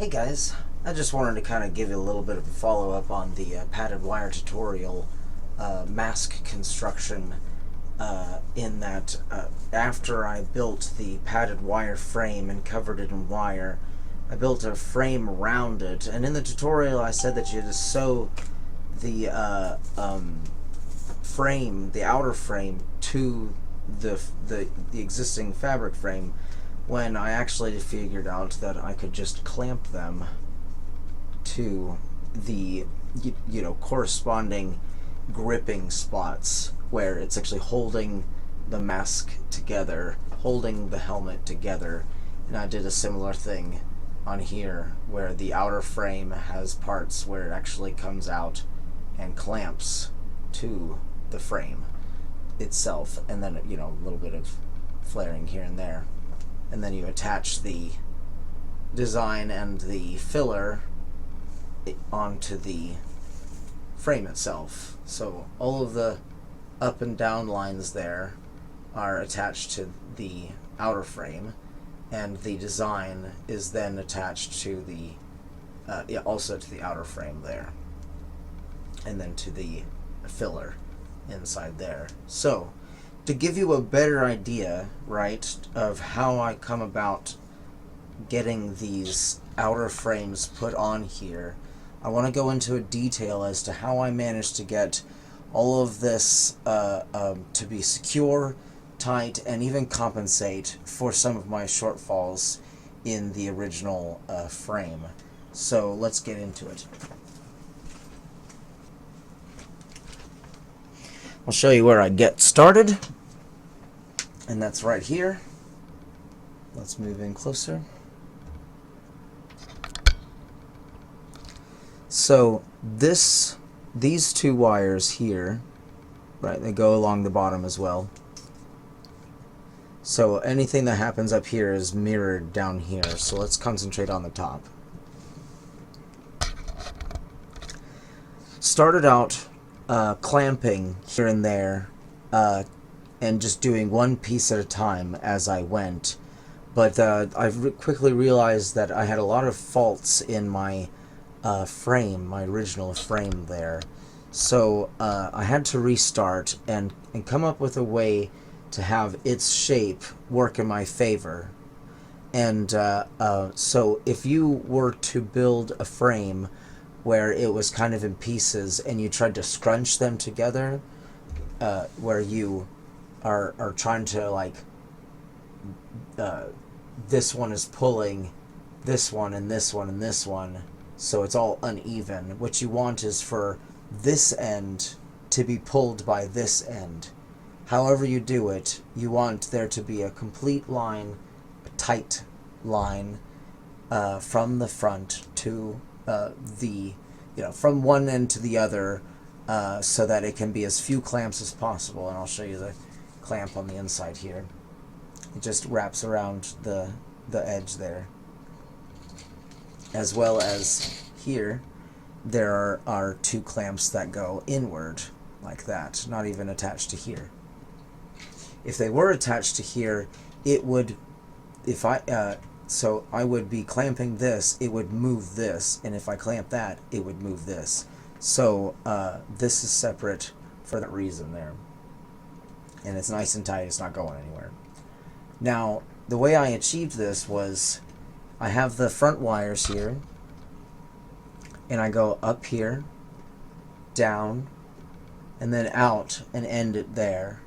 Hey guys, I just wanted to kind of give you a little bit of a follow-up on the padded wire tutorial mask construction, in that after I built the padded wire frame and covered it in wire, I built a frame around it, and in the tutorial I said that you just sew the frame, the outer frame, to the existing fabric frame, when I actually figured out that I could just clamp them to the corresponding gripping spots where it's actually holding the mask together, holding the helmet together. And I did a similar thing on here where the outer frame has parts where it actually comes out and clamps to the frame itself, and then a little bit of flaring here and there. And then you attach the design and the filler onto the frame itself. So all of the up and down lines there are attached to the outer frame, and the design is then attached to the also to the outer frame there, and then to the filler inside there. So to give you a better idea, right, of how I come about getting these outer frames put on here, I want to go into a detail as to how I managed to get all of this to be secure, tight, and even compensate for some of my shortfalls in the original frame. So let's get into it. I'll show you where I get started, and that's right here. Let's move in closer. So these two wires here, right, they go along the bottom as well. So anything that happens up here is mirrored down here. So let's concentrate on the top. Started out clamping here and there, and just doing one piece at a time as I went. But I quickly realized that I had a lot of faults in my frame, my original frame there. So I had to restart and come up with a way to have its shape work in my favor. And so if you were to build a frame where it was kind of in pieces and you tried to scrunch them together, where you are trying to, like, this one is pulling this one and this one and this one, so it's all uneven. What you want is for this end to be pulled by this end. However you do it, you want there to be a complete line, a tight line, from the front to from one end to the other, so that it can be as few clamps as possible. And I'll show you the clamp on the inside here. It just wraps around the edge there. As well as here, there are two clamps that go inward like that, not even attached to here. If they were attached to here, it would, so I would be clamping this, it would move this, and if I clamp that, it would move this. So this is separate for that reason there. And it's nice and tight, it's not going anywhere. Now, the way I achieved this was, I have the front wires here, and I go up here, down, and then out, and end it there.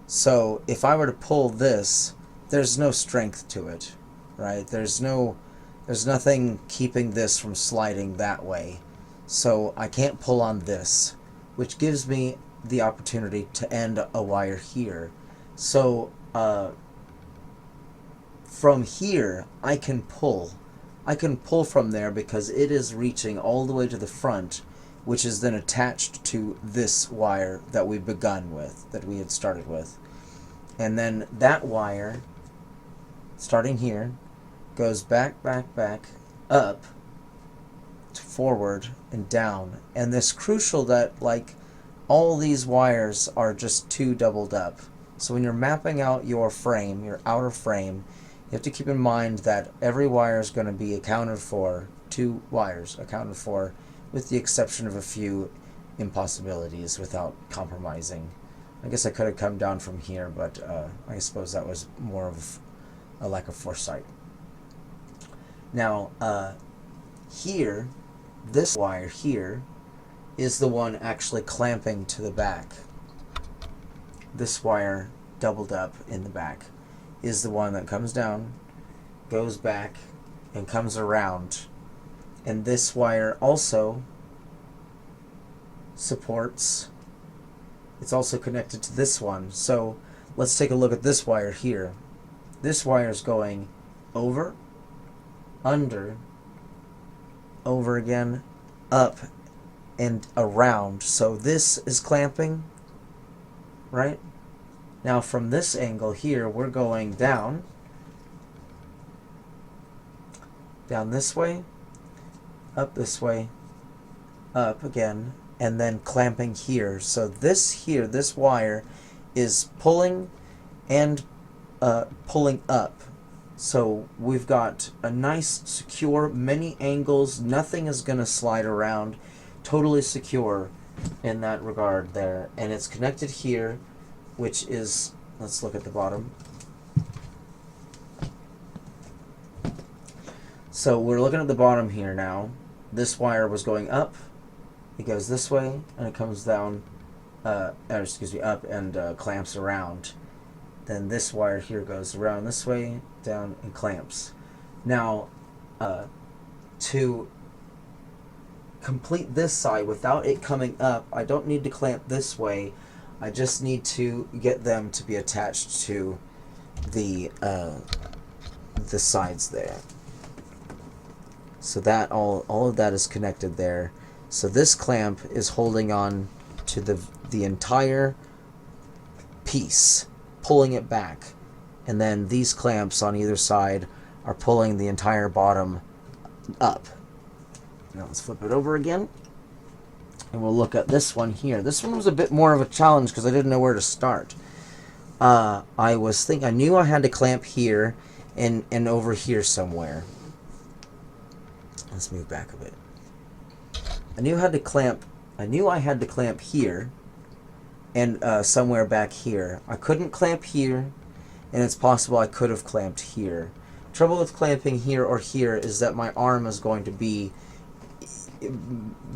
So if I were to pull this, there's no strength to it, right? There's nothing keeping this from sliding that way. So I can't pull on this, which gives me the opportunity to end a wire here. So from here, I can pull from there because it is reaching all the way to the front, which is then attached to this wire that we've begun with, that we had started with. And then that wire, starting here, goes back, up, to forward, and down. And this crucial that, like, all these wires are just two doubled up. So when you're mapping out your frame, your outer frame, You have to keep in mind that every wire is going to be accounted for, 2 wires accounted for, with the exception of a few impossibilities without compromising. I guess I could have come down from here, but I suppose that was more of a lack of foresight. Now, here, this wire here is the one actually clamping to the back. This wire doubled up in the back is the one that comes down, goes back, and comes around. And this wire also supports, it's also connected to this one. So let's take a look at this wire here. This wire is going over, under, over again, up, and around. So this is clamping, right? Now from this angle here, we're going down this way, up this way, up again, and then clamping here. So this here, this wire is pulling and pulling up. So we've got a nice, secure, many angles, nothing is going to slide around, totally secure in that regard there. And it's connected here, which is, let's look at the bottom. So we're looking at the bottom here now. This wire was going up, it goes this way, and it comes down, up and clamps around. Then this wire here goes around this way, down, and clamps. Now, to complete this side without it coming up, I don't need to clamp this way. I just need to get them to be attached to the sides there. So that all of that is connected there. So this clamp is holding on to the entire piece, pulling it back, and then these clamps on either side are pulling the entire bottom up. Now let's flip it over again, and we'll look at this one here. This one was a bit more of a challenge because I didn't know where to start. I knew I had to clamp here and over here somewhere. Let's move back a bit. I knew I had to clamp here and somewhere back here. I couldn't clamp here, and it's possible I could have clamped here. Trouble with clamping here or here is that my arm is going to be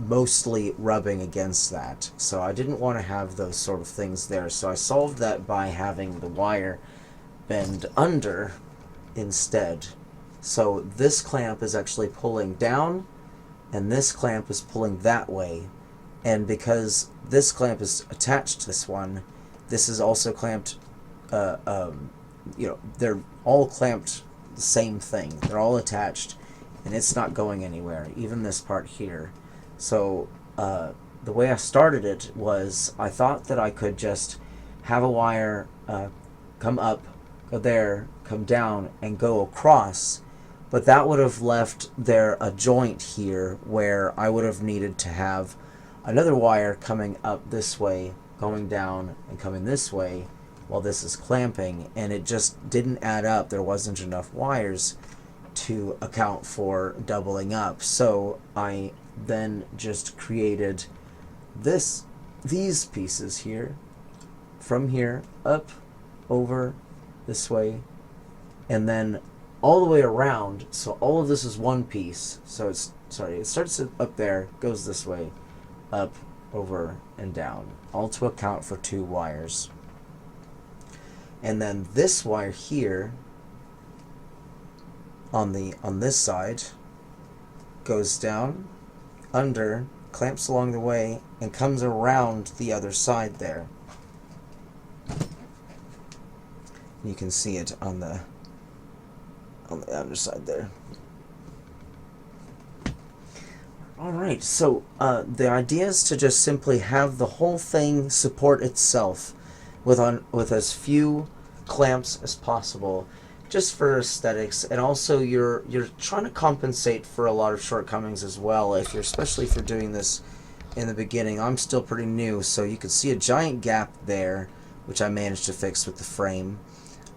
mostly rubbing against that. So I didn't want to have those sort of things there. So I solved that by having the wire bend under instead. So this clamp is actually pulling down, and this clamp is pulling that way. And because this clamp is attached to this one, this is also clamped, they're all clamped the same thing. They're all attached, and it's not going anywhere, even this part here. So the way I started it was I thought that I could just have a wire come up, go there, come down, and go across. But that would have left there a joint here where I would have needed to have another wire coming up this way, going down, and coming this way while this is clamping, and it just didn't add up. There wasn't enough wires to account for doubling up. So I then just created these pieces here, from here, up, over, this way, and then all the way around. So all of this is one piece. So it starts up there, goes this way, up, over, and down, all to account for 2 wires. And then this wire here on this side goes down, under, clamps along the way, and comes around the other side there. You can see it on the underside there. Alright, so the idea is to just simply have the whole thing support itself with as few clamps as possible, just for aesthetics, and also you're trying to compensate for a lot of shortcomings as well, especially if you're doing this in the beginning. I'm still pretty new, so you can see a giant gap there, which I managed to fix with the frame.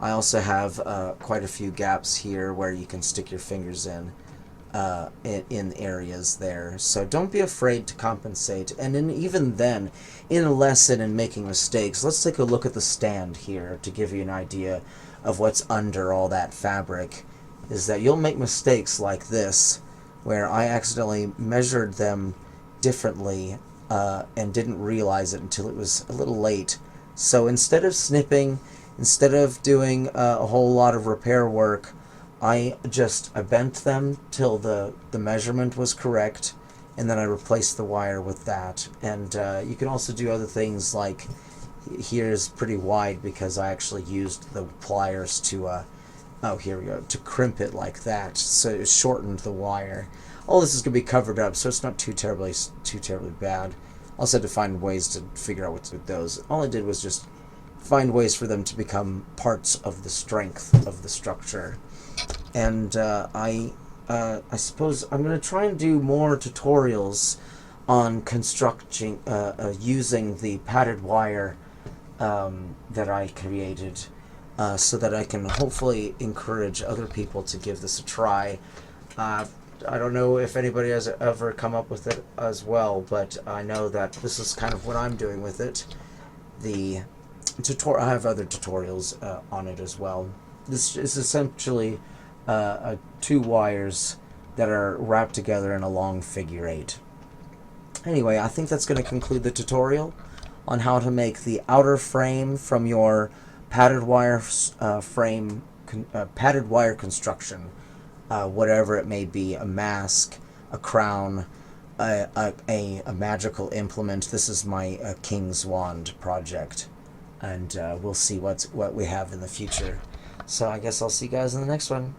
I also have quite a few gaps here where you can stick your fingers in areas there. So don't be afraid to compensate. And even then, in a lesson in making mistakes, let's take a look at the stand here to give you an idea of what's under all that fabric. Is that you'll make mistakes like this, where I accidentally measured them differently and didn't realize it until it was a little late. So instead of snipping, instead of doing a whole lot of repair work, I bent them till the measurement was correct, and then I replaced the wire with that. And you can also do other things, like here's pretty wide because I actually used the pliers to oh, here we go, to crimp it like that, so it shortened the wire. All this is going to be covered up, so it's not too terribly bad. I also had to find ways to figure out what to do with those. All I did was just find ways for them to become parts of the strength of the structure. And I suppose I'm going to try and do more tutorials on constructing, using the padded wire that I created, so that I can hopefully encourage other people to give this a try. I don't know if anybody has ever come up with it as well, but I know that this is kind of what I'm doing with it. I have other tutorials on it as well. This is essentially two wires that are wrapped together in a long figure eight. Anyway, I think that's going to conclude the tutorial on how to make the outer frame from your padded wire padded wire construction, whatever it may be, a mask, a crown, a magical implement. This is my King's Wand project, and we'll see what we have in the future. So I guess I'll see you guys in the next one.